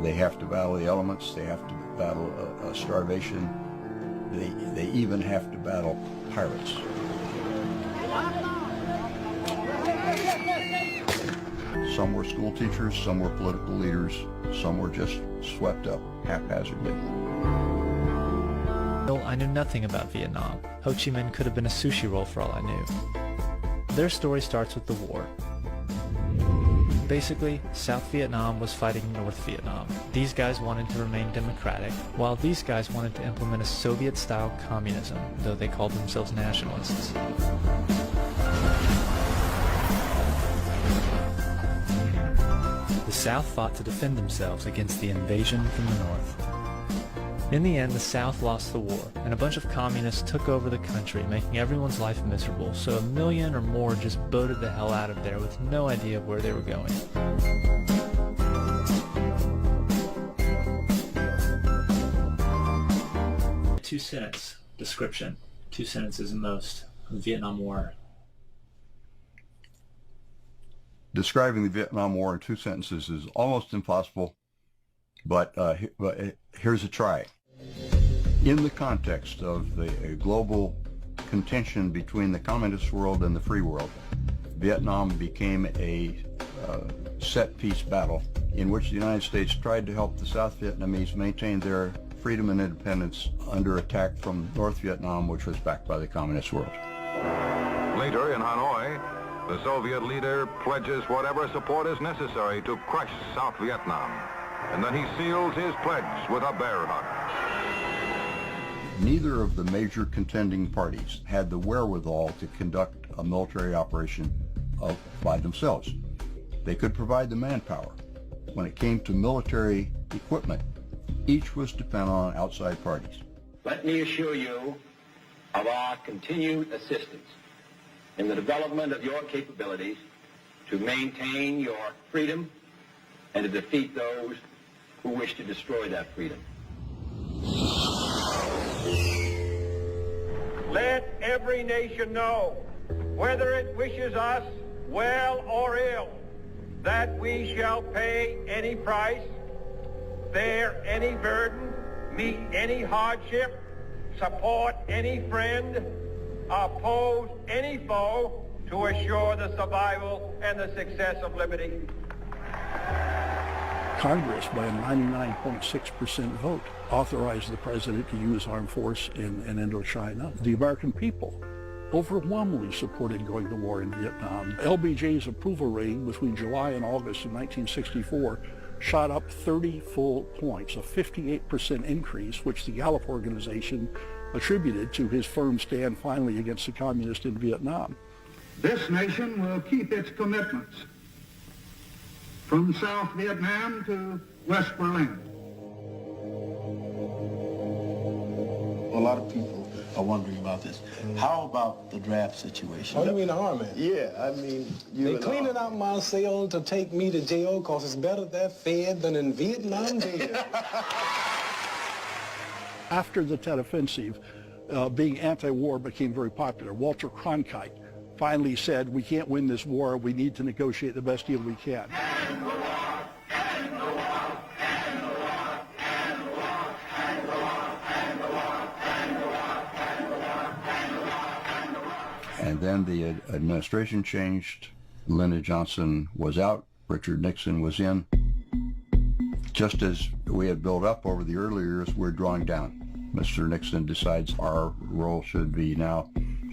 They have to battle the elements. They have to battle starvation. They even have to battle pirates. Some were school teachers, some were political leaders, some were just swept up haphazardly. I knew nothing about Vietnam. Ho Chi Minh could have been a sushi roll for all I knew. Their story starts with the war. Basically, South Vietnam was fighting North Vietnam. These guys wanted to remain democratic, while these guys wanted to implement a Soviet-style communism, though they called themselves nationalists. The South fought to defend themselves against the invasion from the North. In the end, the South lost the war, and a bunch of communists took over the country, making everyone's life miserable, so 1 million or more just boated the hell out of there with no idea of where they were going. Two-sentence description, 2 sentences at most, of the Vietnam War. Describing the Vietnam War in 2 sentences is almost impossible, but here's a try. In the context of the global contention between the communist world and the free world, Vietnam became a set-piece battle in which the United States tried to help the South Vietnamese maintain their freedom and independence under attack from North Vietnam, which was backed by the communist world. Later in Hanoi, the Soviet leader pledges whatever support is necessary to crush South Vietnam, and then he seals his pledge with a bear hug. Neither of the major contending parties had the wherewithal to conduct a military operation by themselves. They could provide the manpower. When it came to military equipment, each was dependent on outside parties. Let me assure you of our continued assistance in the development of your capabilities to maintain your freedom and to defeat those who wish to destroy that freedom. Let every nation know, whether it wishes us well or ill, that we shall pay any price, bear any burden, meet any hardship, support any friend, oppose any foe to assure the survival and the success of liberty. Congress, by a 99.6% vote, authorized the president to use armed force in Indochina. The American people overwhelmingly supported going to war in Vietnam. LBJ's approval rating between July and August of 1964 shot up 30 full points, a 58% increase, which the Gallup organization attributed to his firm stand finally against the communists in Vietnam. This nation will keep its commitments from South Vietnam to West Berlin. A lot of people are wondering about this. How about the draft situation? Oh, you mean the army? Yeah, I mean, they cleaning out my cell to take me to jail because it's better there fed than in Vietnam jail. After the Tet Offensive, being anti-war became very popular. Walter Cronkite finally said, we can't win this war, we need to negotiate the best deal we can. End the war! End the war! End the war! End the war! End the war! End the war! End the war! End the war! End the war! End the war! And then the administration changed. Lyndon Johnson was out. Richard Nixon was in. Just as we had built up over the earlier years, we're drawing down. Mr. Nixon decides our role should be now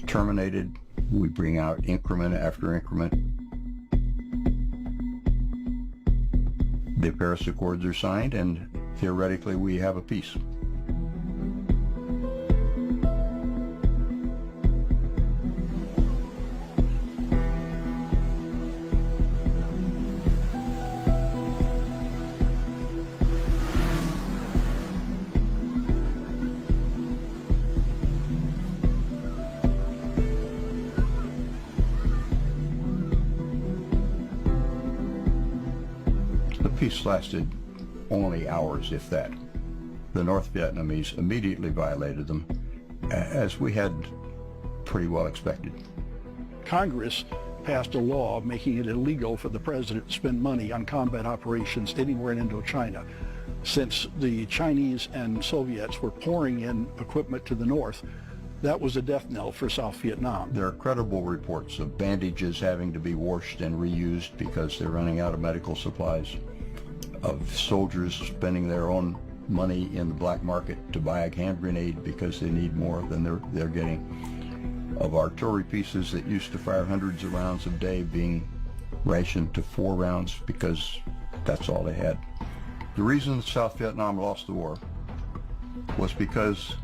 terminated. We bring out increment after increment. The Paris Accords are signed, and theoretically we have a peace. Peace lasted only hours, if that. The North Vietnamese immediately violated them, as we had pretty well expected. Congress passed a law making it illegal for the president to spend money on combat operations anywhere in Indochina. Since the Chinese and Soviets were pouring in equipment to the north, that was a death knell for South Vietnam. There are credible reports of bandages having to be washed and reused because they're running out of medical supplies, of soldiers spending their own money in the black market to buy a hand grenade because they need more than they're getting, of artillery pieces that used to fire hundreds of rounds a day being rationed to 4 rounds because that's all they had. The reason that South Vietnam lost the war was because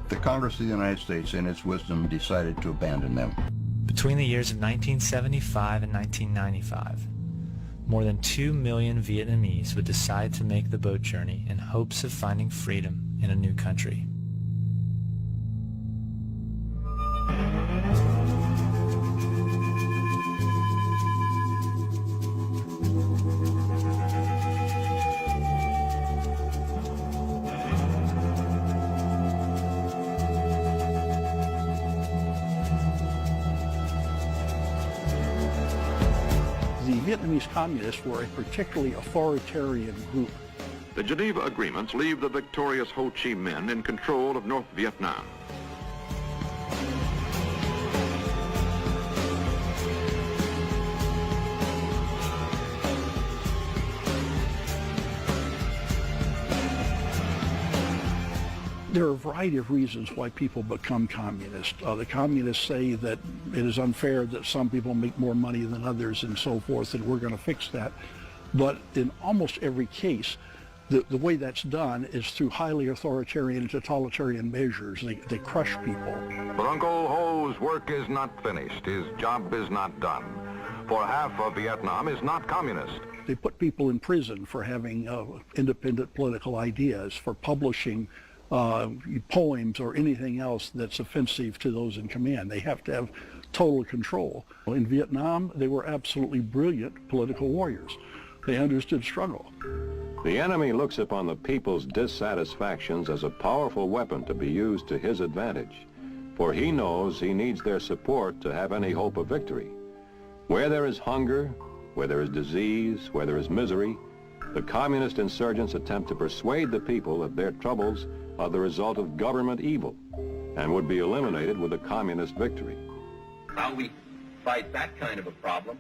the Congress of the United States, in its wisdom, decided to abandon them. Between the years of 1975 and 1995, more than 2 million Vietnamese would decide to make the boat journey in hopes of finding freedom in a new country. The Vietnamese communists were a particularly authoritarian group. The Geneva Agreements leave the victorious Ho Chi Minh in control of North Vietnam. There are a variety of reasons why people become communist. The communists say that it is unfair that some people make more money than others and so forth, and we're going to fix that. But in almost every case, the way that's done is through highly authoritarian and totalitarian measures. They crush people. But Uncle Ho's work is not finished. His job is not done. For half of Vietnam is not communist. They put people in prison for having independent political ideas, for publishing poems or anything else that's offensive to those in command. They have to have total control. In Vietnam, they were absolutely brilliant political warriors. They understood struggle. The enemy looks upon the people's dissatisfactions as a powerful weapon to be used to his advantage, for he knows he needs their support to have any hope of victory. Where there is hunger, where there is disease, where there is misery, the communist insurgents attempt to persuade the people that their troubles are the result of government evil and would be eliminated with a communist victory. How we fight that kind of a problem,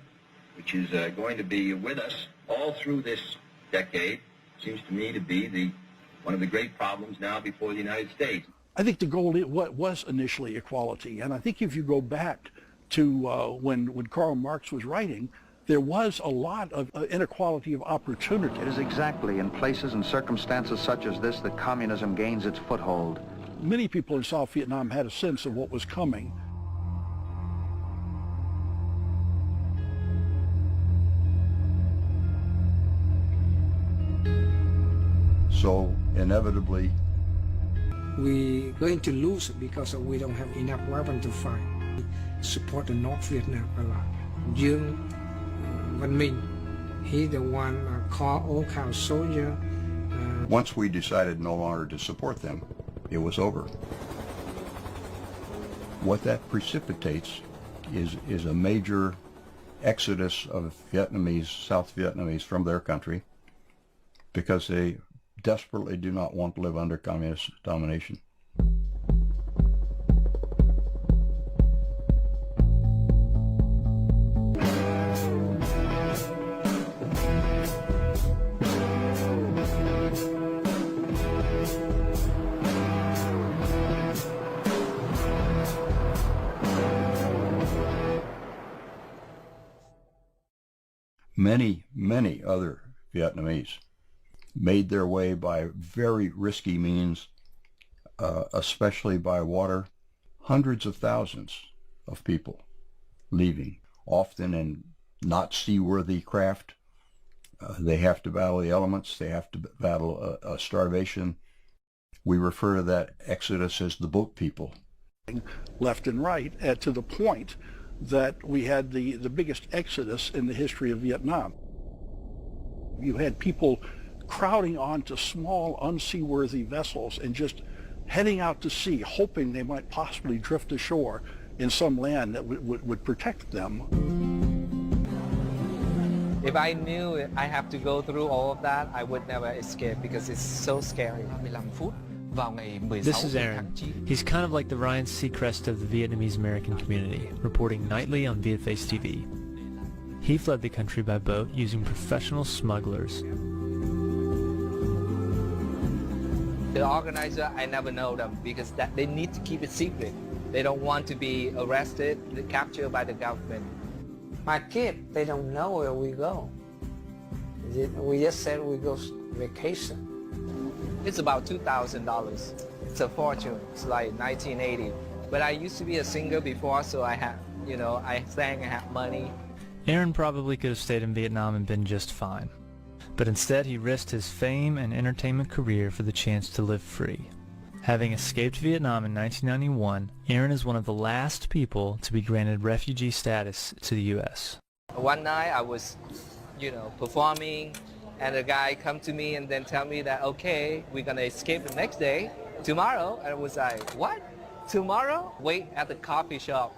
which is going to be with us all through this decade, seems to me to be one of the great problems now before the United States. I think the goal was initially equality, and I think if you go back to when Karl Marx was writing, there was a lot of inequality of opportunity. It is exactly in places and circumstances such as this that communism gains its foothold. Many people in South Vietnam had a sense of what was coming. So inevitably, we're going to lose because we don't have enough weapon to fight. Support the North Vietnam a lot. Dương Văn Minh, he the one called all kind of soldier. Once we decided no longer to support them, it was over. What that precipitates is a major exodus of Vietnamese, South Vietnamese from their country because they desperately do not want to live under communist domination. Many other Vietnamese made their way by very risky means, especially by water. Hundreds of thousands of people leaving, often in not seaworthy craft. They have to battle the elements. They have to battle starvation. We refer to that exodus as the boat people. Left and right, to the point that we had the biggest exodus in the history of Vietnam. You had people crowding onto small, unseaworthy vessels and just heading out to sea, hoping they might possibly drift ashore in some land that would protect them. If I knew I have to go through all of that, I would never escape because it's so scary. 15 phút vào ngày 16 This is Aaron. tháng 9. He's kind of like the Ryan Seacrest of the Vietnamese American community, reporting nightly on Vietface TV. He fled the country by boat using professional smugglers. The organizer, I never know them because they need to keep it secret. They don't want to be arrested, captured by the government. My kids, they don't know where we go. We just said we go vacation. It's about $2,000. It's a fortune. It's like 1980. But I used to be a singer before, so I had, I sang, I had money. Aaron probably could have stayed in Vietnam and been just fine. But instead he risked his fame and entertainment career for the chance to live free. Having escaped Vietnam in 1991, Aaron is one of the last people to be granted refugee status to the U.S. One night I was, performing, and a guy come to me and then tell me that, okay, we're gonna escape the next day, tomorrow. And I was like, what? Tomorrow? Wait at the coffee shop,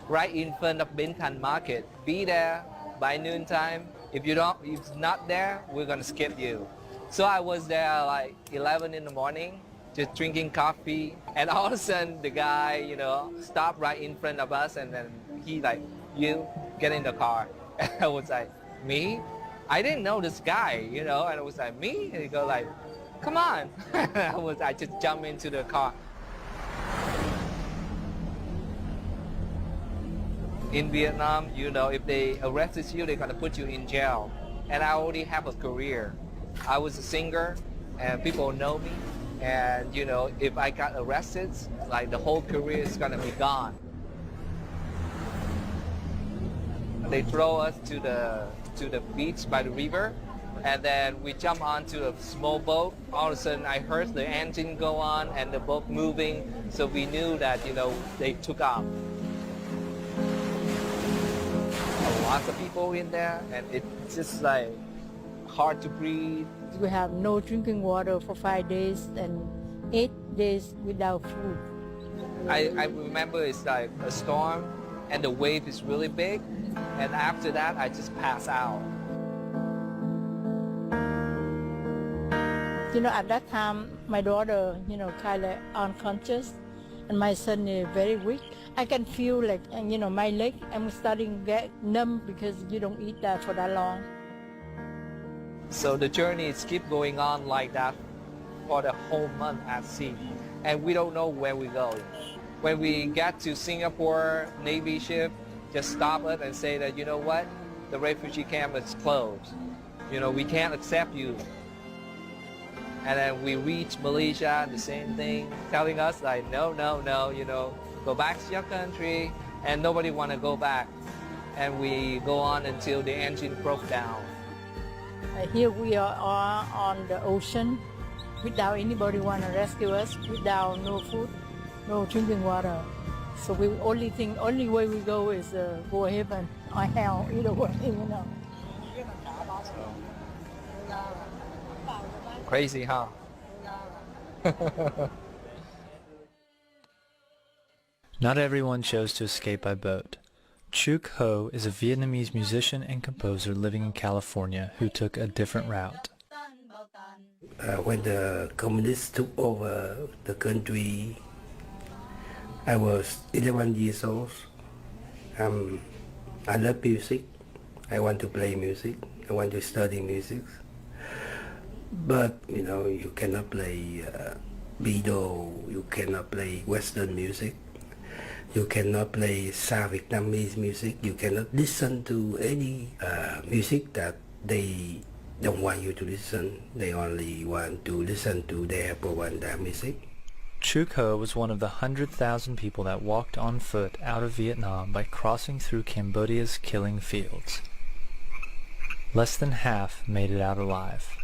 right in front of Biển market. Be there by noontime. If it's not there, we're gonna skip you. So I was there like 11 in the morning, just drinking coffee, and all of a sudden the guy, stopped right in front of us, and then he like, you get in the car. And I was like, me? I didn't know this guy, and I was like, me? And he go like, come on. I just jumped into the car. In Vietnam, if they arrested you, they're gonna put you in jail. And I already have a career. I was a singer, and people know me. And if I got arrested, like the whole career is gonna be gone. They throw us to the beach by the river, and then we jump onto a small boat. All of a sudden, I heard the engine go on and the boat moving, so we knew that they took off. Lots of people in there, and it's just like hard to breathe. We have no drinking water for 5 days and 8 days without food. I remember it's like a storm and the wave is really big, and after that I just pass out. At that time my daughter, kind of unconscious, and my son is very weak. I can feel like, my leg, I'm starting to get numb because you don't eat that for that long. So the journey is keep going on like that for the whole month at sea. And we don't know where we go. When we get to Singapore, Navy ship just stop us and say that, you know what, the refugee camp is closed. We can't accept you. And then we reach Malaysia, the same thing, telling us like, no, go back to your country, and nobody want to go back. And we go on until the engine broke down. Here we are on the ocean without anybody want to rescue us, without no food, no drinking water. So only way we go is go heaven or hell, either way, Crazy, huh? Not everyone chose to escape by boat. Chuk Ho is a Vietnamese musician and composer living in California who took a different route. When the communists took over the country, I was 11 years old. I love music. I want to play music. I want to study music. But, you cannot play Beatles, you cannot play Western music. You cannot play South Vietnamese music. You cannot listen to any music that they don't want you to listen. They only want to listen to their propaganda music. Chuk Ho was one of the 100,000 people that walked on foot out of Vietnam by crossing through Cambodia's killing fields. Less than half made it out alive.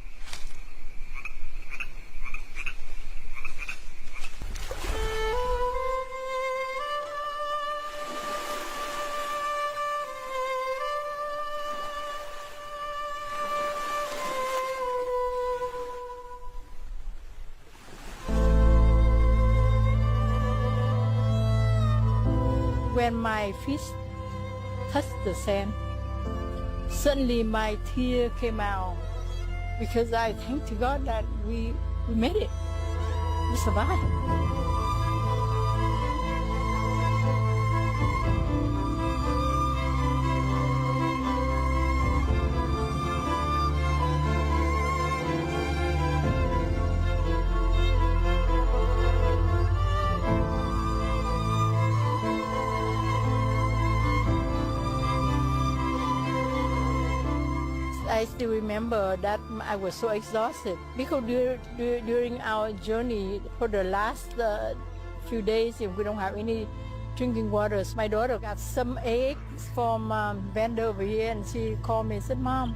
When my feet touched the sand, suddenly my tear came out because I thank to God that we made it. We survived. I still remember that I was so exhausted because during our journey for the last few days, if we don't have any drinking water, my daughter got some eggs from vendor over here, and she called me and said, Mom,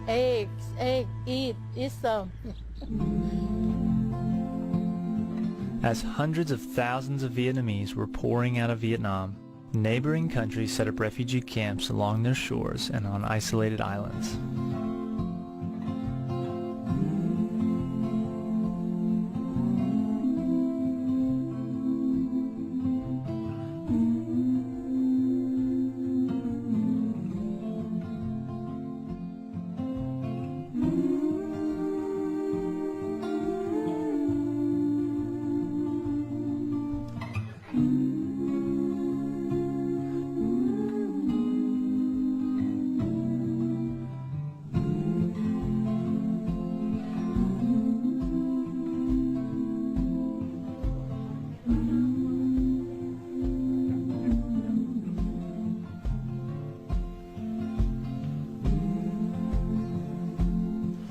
eggs, eat some. As hundreds of thousands of Vietnamese were pouring out of Vietnam, neighboring countries set up refugee camps along their shores and on isolated islands.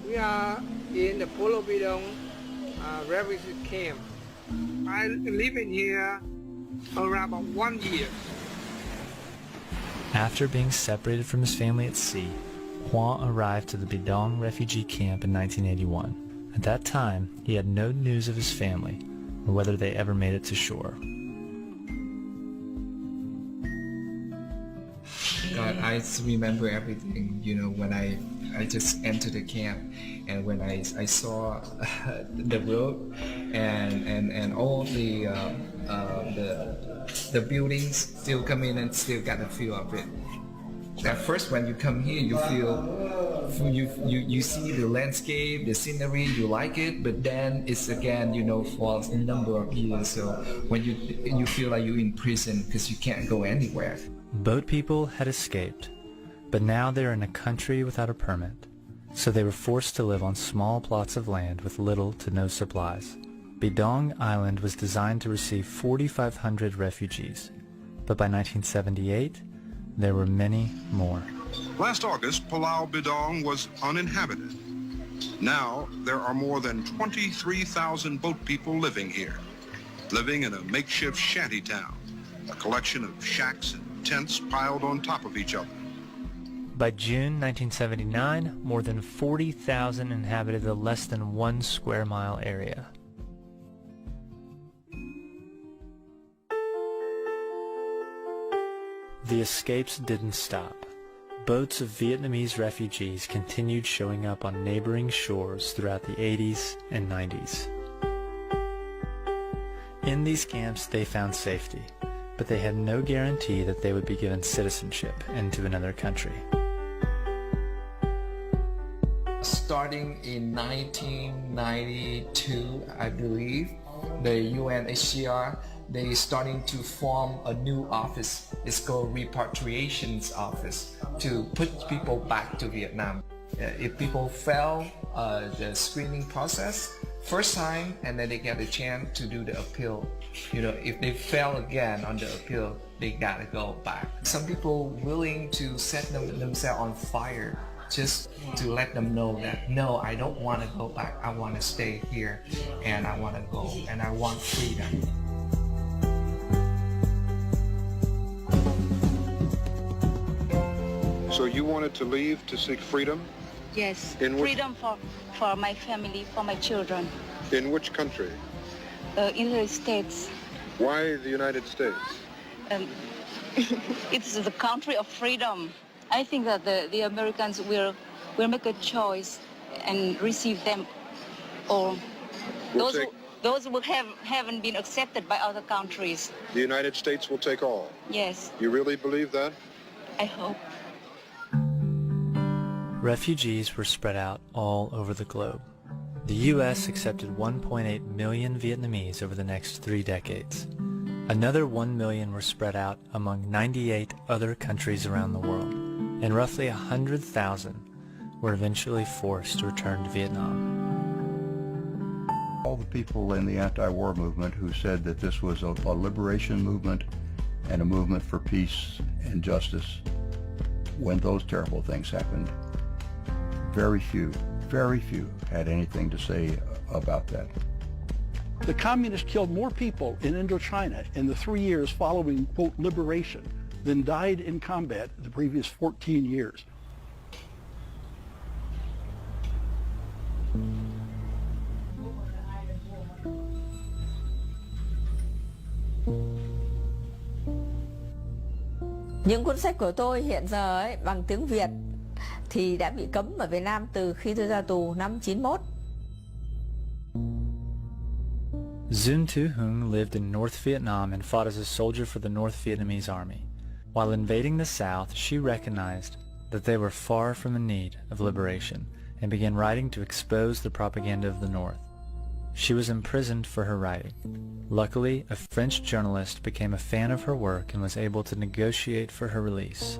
We are in the Pulau Bidong refugee camp. I live in here around about 1 year. After being separated from his family at sea, Juan arrived to the Bidong refugee camp in 1981. At that time, he had no news of his family or whether they ever made it to shore. God, I remember everything, you know, when I just entered the camp, and when I saw the road and all the buildings still come in and still got the feel of it. At first, when you come here, you feel you see the landscape, the scenery, you like it, but then it's again, you know, for a number of years. So when you feel like you're in prison because you can't go anywhere. Boat people had escaped, but now they're in a country without a permit, so they were forced to live on small plots of land with little to no supplies. Bidong Island was designed to receive 4,500 refugees, but by 1978, there were many more. Last August, Palau Bidong was uninhabited. Now, there are more than 23,000 boat people living here, living in a makeshift shanty town, a collection of shacks and tents piled on top of each other. By June 1979, more than 40,000 inhabited the less than 1 square mile area. The escapes didn't stop. Boats of Vietnamese refugees continued showing up on neighboring shores throughout the 80s and 90s. In these camps, they found safety, but they had no guarantee that they would be given citizenship into another country. Starting in 1992, I believe, the UNHCR, they starting to form a new office. It's called Repatriations Office, to put people back to Vietnam. If people fail the screening process first time, and then they get a chance to do the appeal. You know, if they fail again on the appeal, they gotta go back. Some people willing to set themselves on fire just to let them know that, no, I don't want to go back. I want to stay here, and I want to go, and I want freedom. So you wanted to leave to seek freedom? Yes, In which- freedom for my family, for my children. In which country? United States. Why the United States? It's the country of freedom. I think that the Americans will make a choice and receive them, or those who haven't been accepted by other countries. The United States will take all. Yes, You really believe that? I hope. Refugees were spread out all over the globe. The U.S. accepted 1.8 million Vietnamese over the next 3 decades. Another 1 million were spread out among 98 other countries around the world, and roughly 100,000 were eventually forced to return to Vietnam. All the people in the anti-war movement who said that this was a liberation movement and a movement for peace and justice, when those terrible things happened, very few had anything to say about that. The communists killed more people in Indochina in the 3 years following, quote, liberation than died in combat the previous 14 years. Những cuốn sách của tôi hiện giờ ấy, bằng tiếng Việt thì đã bị cấm ở Việt Nam từ khi tôi ra tù năm 91. Dun Tu Hung lived in North Vietnam and fought as a soldier for the North Vietnamese Army. While invading the South, she recognized that they were far from in need of liberation and began writing to expose the propaganda of the North. She was imprisoned for her writing. Luckily, a French journalist became a fan of her work and was able to negotiate for her release.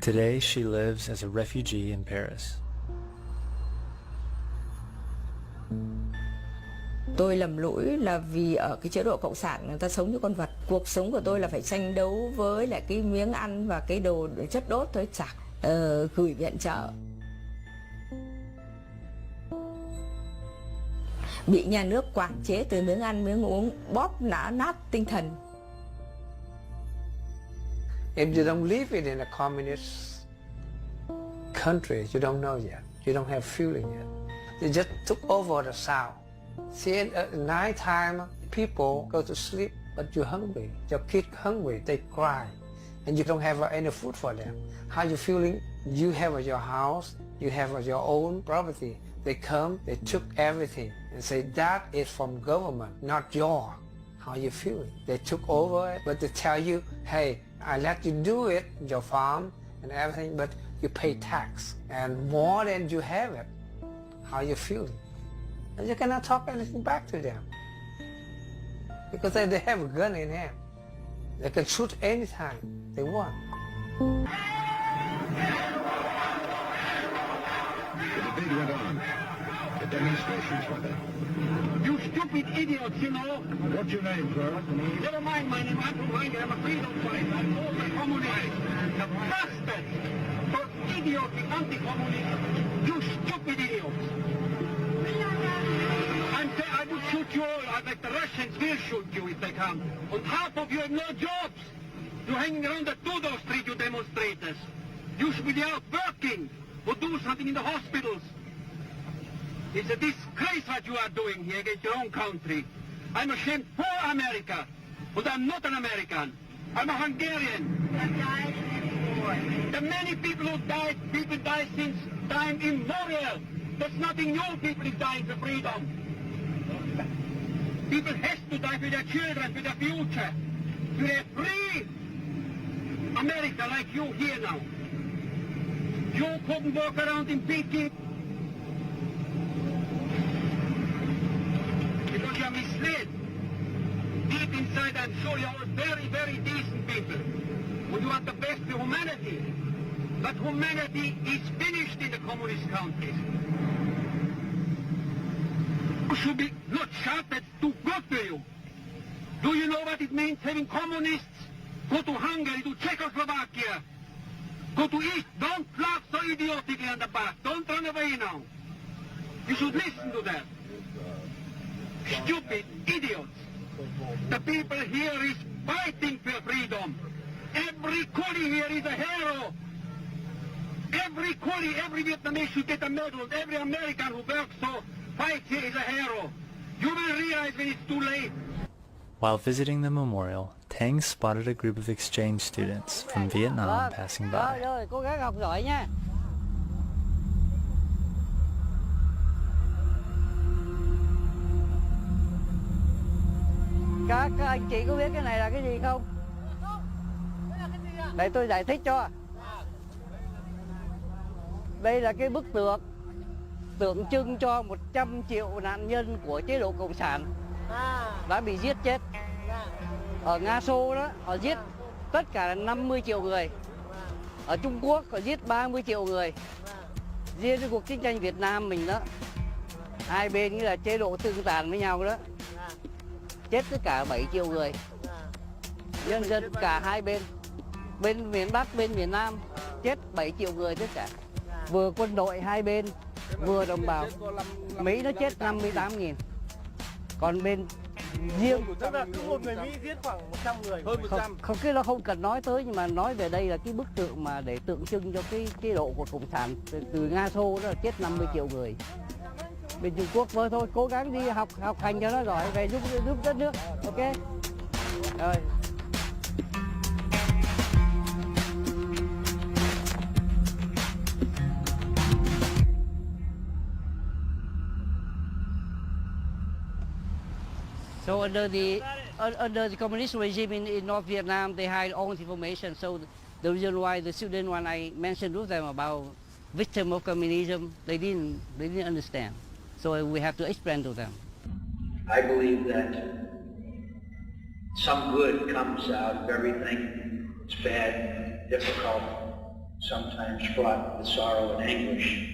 Today, she lives as a refugee in Paris. Tôi lầm lỗi là vì ở cái chế độ cộng sản người ta sống như con vật. Cuộc sống của tôi là phải tranh đấu với lại cái miếng ăn và cái đồ chất đốt thôi, chả gửi viện trợ. Bị nhà nước quản chế từ miếng ăn miếng uống, bóp nát tinh thần. If you don't live in a communist country, you don't know yet. You don't have feeling yet. They just took over the South. See, at night time, people go to sleep, but you're hungry. Your kid hungry, they cry, and you don't have any food for them. How you feeling? You have your house, you have your own property. They come, they took everything, and say that is from government, not yours. How you feeling? They took over it, but they tell you, hey, I let you do it, your farm and everything, but you pay tax, and more than you have it. How you feeling? And you cannot talk anything back to them. Because they have a gun in hand. They can shoot anytime they want. The debate went on. The demonstrations went on. You stupid idiots, you know. What's your name, sir? Never mind my name. I'm from Hungary. I'm a freedom fighter. I'm also a communist. The bastards. Those idiotic anti-communists. You stupid idiots. I would shoot you all. I bet the Russians will shoot you if they come. On half of you have no jobs. You're hanging around the Tudor Street, you demonstrators. You should be out working or do something in the hospitals. It's a disgrace what you are doing here against your own country. I'm ashamed for America, but I'm not an American. I'm a Hungarian. The many people who died, people died since time immemorial. There's nothing new. People is dying for freedom. People have to die for their children, for their future. To a free America like you here now. You couldn't walk around in Peking because you are misled. Deep inside, I'm sure you're all very, very decent people. Would you want the best for humanity? But humanity is finished in the communist countries. You should be not shot, that's too good for you. Do you know what it means having communists go to Hungary, to Czechoslovakia, go to East? Don't laugh so idiotically on the back. Don't run away now. You should listen to that. Stupid idiots. The people here is fighting for freedom. Every coolie here is a hero. Every coolie, every Vietnamese should get a medal. Every American who works so fights here is a hero. You will realize when it's too late. While visiting the memorial, Tang spotted a group of exchange students from Vietnam passing by. Rồi, cô gái học giỏi nha. Các anh chị có biết cái này là cái gì không? Để tôi giải thích cho. Đây là cái bức tượng tượng trưng cho 100 triệu nạn nhân của chế độ Cộng sản đã bị giết chết. Ở Nga Xô đó, họ giết tất cả là 50 triệu người. Ở Trung Quốc họ giết 30 triệu người. Riêng cái cuộc chiến tranh Việt Nam mình đó, hai bên như là chế độ tương tàn với nhau đó, chết tất cả 7 triệu người. Nhân dân cả hai bên, bên miền Bắc, bên miền Nam, chết 7 triệu người tất cả. Vừa quân đội hai bên, vừa đồng bào. Mỹ nó chết 58.000. Còn bên riêng tức là cứ một người Mỹ giết khoảng 100 người, hơn 100. Không, cái đó không cần nói tới, nhưng mà nói về đây là cái bức tượng mà để tượng trưng cho cái chế độ của Cộng sản từ Nga Xô đó là chết 50 triệu người. Bên Trung Quốc với thôi cố gắng đi học hành cho nó giỏi, về giúp đất nước. Ok. Rồi. So under the communist regime in North Vietnam, they hide all information. So the reason why the student, when I mentioned with them about victim of communism, they didn't understand. So we have to explain to them. I believe that some good comes out of everything. It's bad, difficult, sometimes fraught with sorrow and anguish.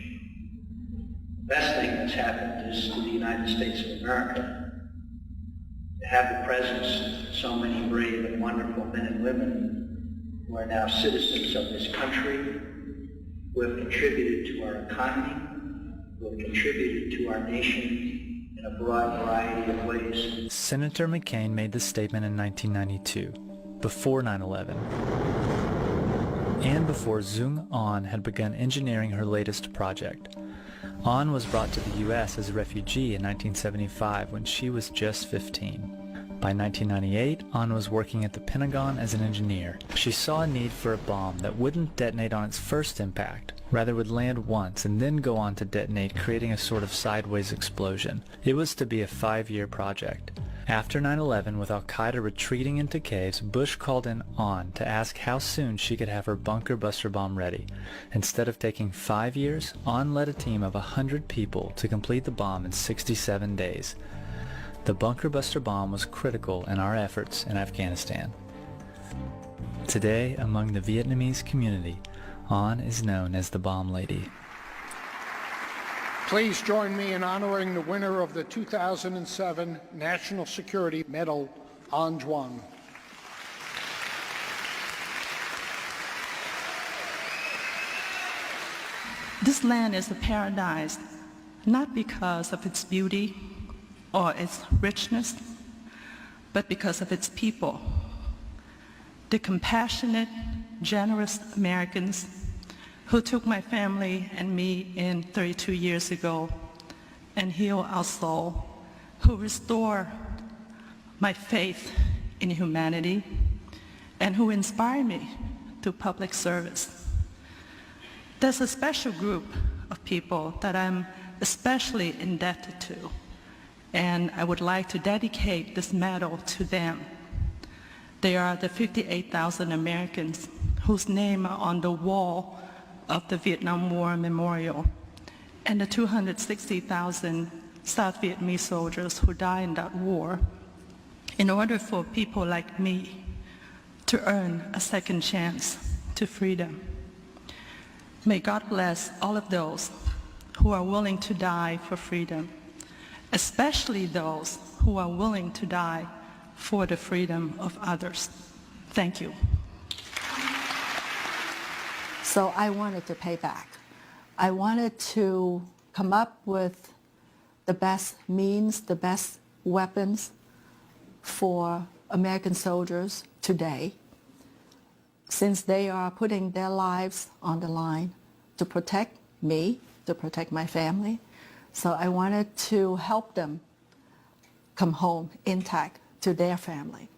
The best thing that's happened is to the United States of America. To have the presence of so many brave and wonderful men and women who are now citizens of this country, who have contributed to our economy, who have contributed to our nation in a broad variety of ways. Senator McCain made this statement in 1992, before 9/11, and before Jung An had begun engineering her latest project. An was brought to the U.S. as a refugee in 1975 when she was just 15. By 1998, An was working at the Pentagon as an engineer. She saw a need for a bomb that wouldn't detonate on its first impact, rather would land once and then go on to detonate, creating a sort of sideways explosion. It was to be a 5-year project. After 9/11, with Al-Qaeda retreating into caves, Bush called in An to ask how soon she could have her bunker buster bomb ready. Instead of taking 5 years, An led a team of 100 people to complete the bomb in 67 days. The bunker buster bomb was critical in our efforts in Afghanistan. Today, among the Vietnamese community, An is known as the Bomb Lady. Please join me in honoring the winner of the 2007 National Security Medal, An Duong. This land is a paradise, not because of its beauty or its richness, but because of its people. The compassionate, generous Americans who took my family and me in 32 years ago and healed our soul, who restore my faith in humanity, and who inspire me to public service. There's a special group of people that I'm especially indebted to, and I would like to dedicate this medal to them. They are the 58,000 Americans whose name are on the wall of the Vietnam War Memorial, and the 260,000 South Vietnamese soldiers who died in that war in order for people like me to earn a second chance to freedom. May God bless all of those who are willing to die for freedom, especially those who are willing to die for the freedom of others. Thank you. So I wanted to pay back. I wanted to come up with the best means, the best weapons for American soldiers today, since they are putting their lives on the line to protect me, to protect my family. So I wanted to help them come home intact to their family.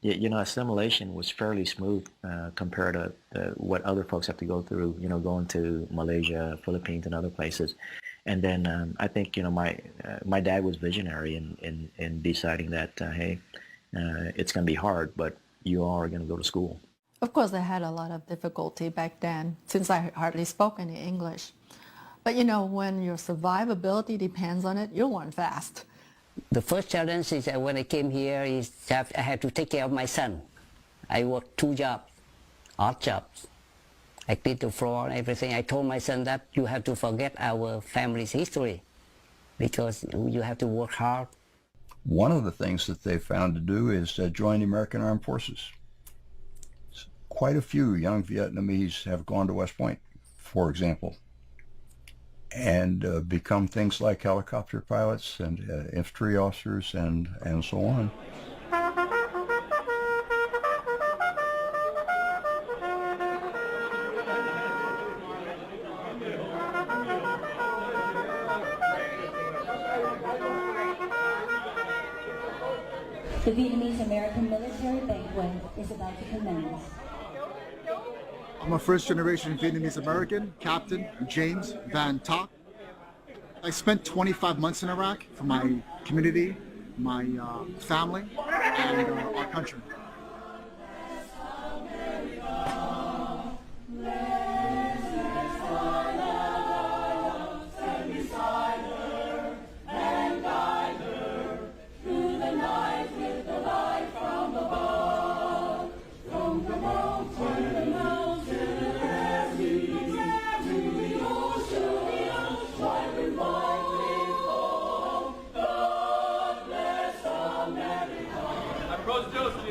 You know, assimilation was fairly smooth compared to what other folks have to go through, you know, going to Malaysia, Philippines, and other places. And then I think my dad was visionary in deciding that hey, it's going to be hard, but you are going to go to school. Of course, I had a lot of difficulty back then since I hardly spoke any English. But when your survivability depends on it, you learn fast. The first challenge is that when I came here is that I had to take care of my son. I worked 2 jobs, odd jobs. I cleaned the floor and everything. I told my son that you have to forget our family's history because you have to work hard. One of the things that they found to do is join the American Armed Forces. Quite a few young Vietnamese have gone to West Point, for example, and become things like helicopter pilots and infantry officers and so on. The Vietnamese-American military banquet is about to commence. I'm a first-generation Vietnamese-American, Captain James Van Tock. I spent 25 months in Iraq for my community, my family, and our country.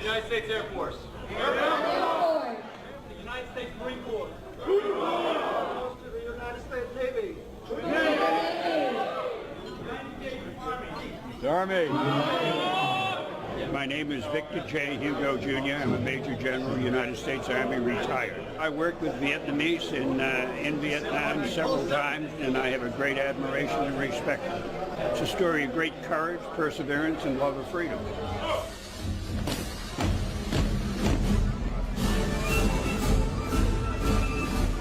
United States Air Force. The United States Marine Corps. To the United States Navy. The Army. My name is Victor J. Hugo Jr. I'm a Major General, United States Army, retired. I worked with Vietnamese in Vietnam several times, and I have a great admiration and respect. It's a story of great courage, perseverance, and love of freedom.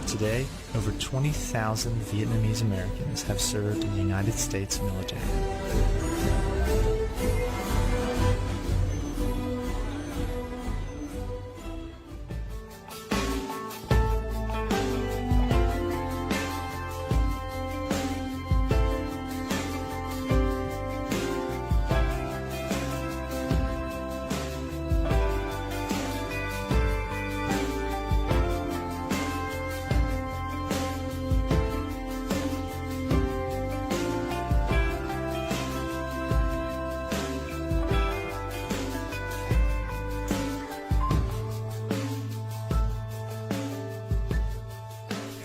Today, over 20,000 Vietnamese Americans have served in the United States military.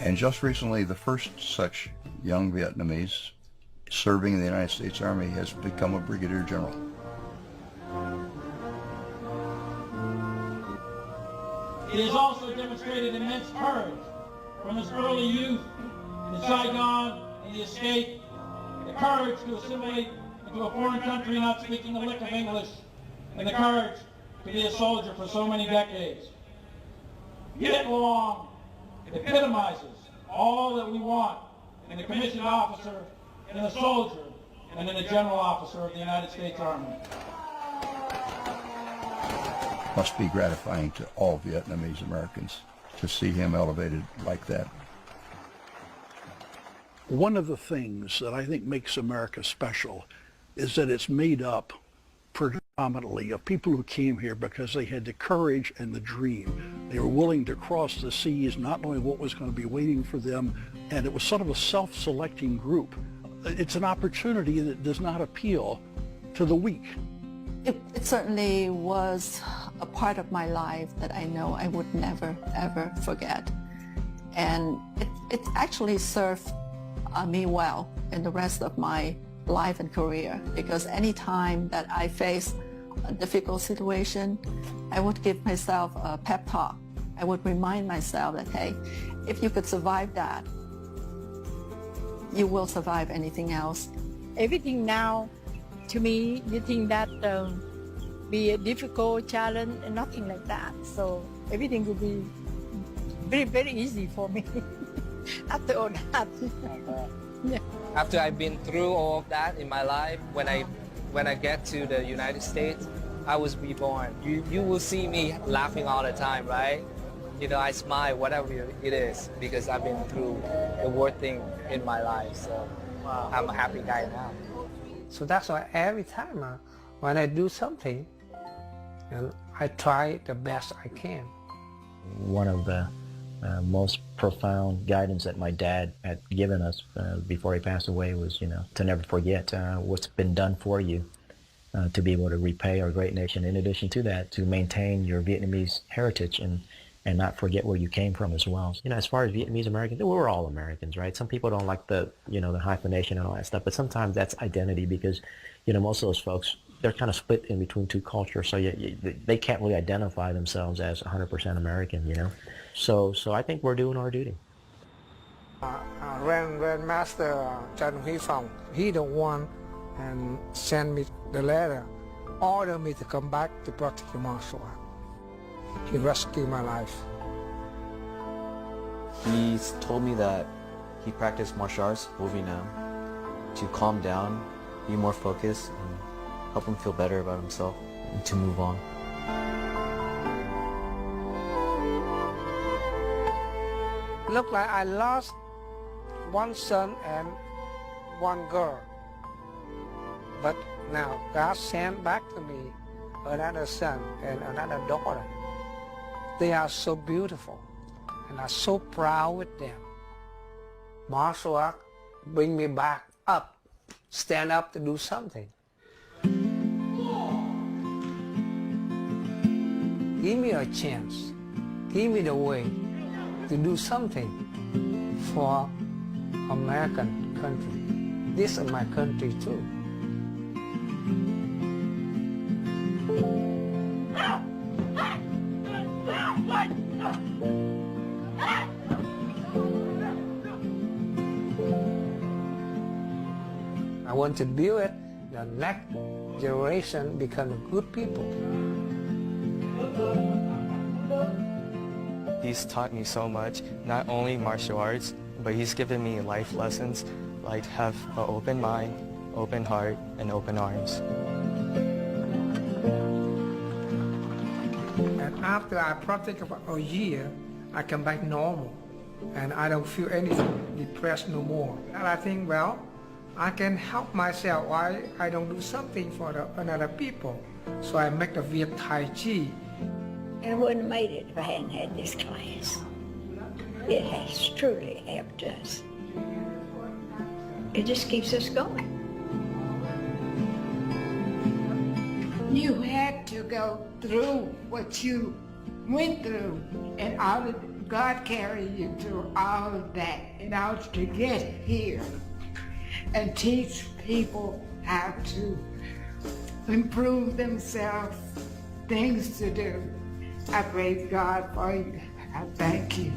And just recently, the first such young Vietnamese serving in the United States Army has become a brigadier general. It has also demonstrated immense courage from his early youth in Saigon and the escape, the courage to assimilate into a foreign country not speaking a lick of English, and the courage to be a soldier for so many decades. Viet Long epitomizes all that we want in a commissioned officer, in a soldier, and in a general officer of the United States Army. Must be gratifying to all Vietnamese Americans to see him elevated like that. One of the things that I think makes America special is that it's made up predominantly of people who came here because they had the courage and the dream. They were willing to cross the seas, not knowing what was going to be waiting for them, and it was sort of a self-selecting group. It's an opportunity that does not appeal to the weak. It certainly was a part of my life that I know I would never, ever forget. And it actually served me well in the rest of my life and career, because any time that I face a difficult situation, I would give myself a pep talk. I would remind myself that, hey, if you could survive that, you will survive anything else. Everything now, to me, you think that be a difficult challenge and nothing like that. So everything will be very, very easy for me after all that. After I've been through all of that in my life, when I get to the United States, I was reborn. You will see me laughing all the time, right? You know, I smile, whatever it is, because I've been through the worst thing in my life. So I'm a happy guy now. So that's why every time when I do something, and I try the best I can. One of the most profound guidance that my dad had given us before he passed away was, you know, to never forget what's been done for you, to be able to repay our great nation. In addition to that, to maintain your Vietnamese heritage and not forget where you came from as well. You know, as far as Vietnamese Americans, we're all Americans, right? Some people don't like the, you know, the hyphenation and all that stuff, but sometimes that's identity because, you know, most of those folks, they're kind of split in between two cultures, so they can't really identify themselves as 100% American, you know? So I think we're doing our duty. Grandmaster Trần Huy Phong, he the one and sent me the letter, ordered me to come back to practice the martial art. He rescued my life. He's told me that he practiced martial arts over Vietnam to calm down, be more focused, and help him feel better about himself and to move on. Look like I lost one son and one girl. But now God sent back to me another son and another daughter. They are so beautiful and I'm so proud with them. Martial art bring me back up, stand up to do something. Give me a chance, give me the way to do something for American country. This is my country too. I want to build it, the next generation become good people. He's taught me so much, not only martial arts, but he's given me life lessons, like have an open mind, open heart, and open arms. And after I practice about a year, I come back normal, and I don't feel anything, depressed no more. And I think, well, I can help myself. Why I don't do something for another people? So I make the Viet Tai Chi. I wouldn't have made it if I hadn't had this class. It has truly helped us. It just keeps us going. You had to go through what you went through, and God carried you through all of that in order to get here and teach people how to improve themselves, things to do. I praise God for you. I thank you.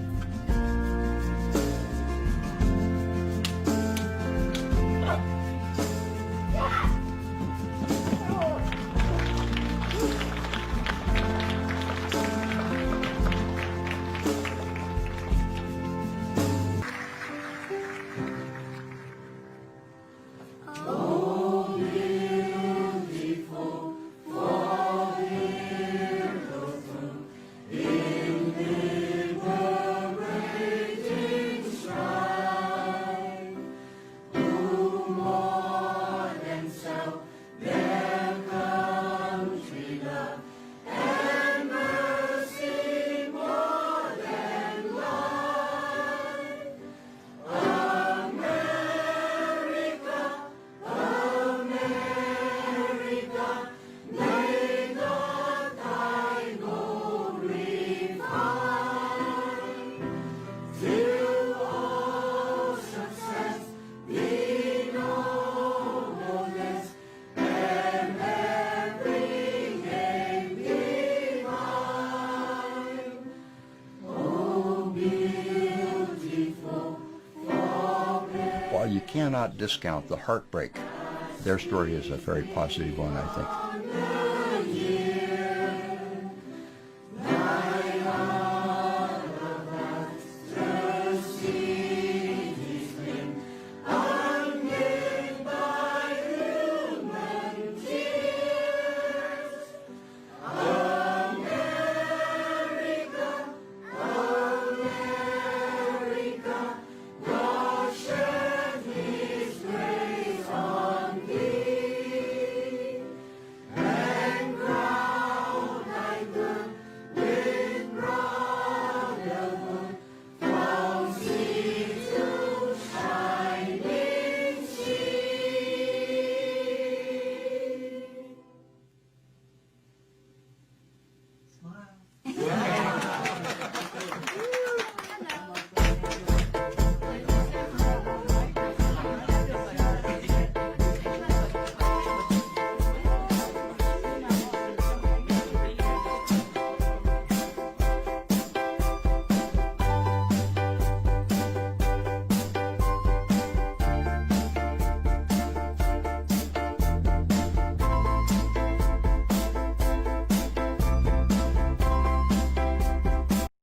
While you cannot discount the heartbreak, their story is a very positive one, I think.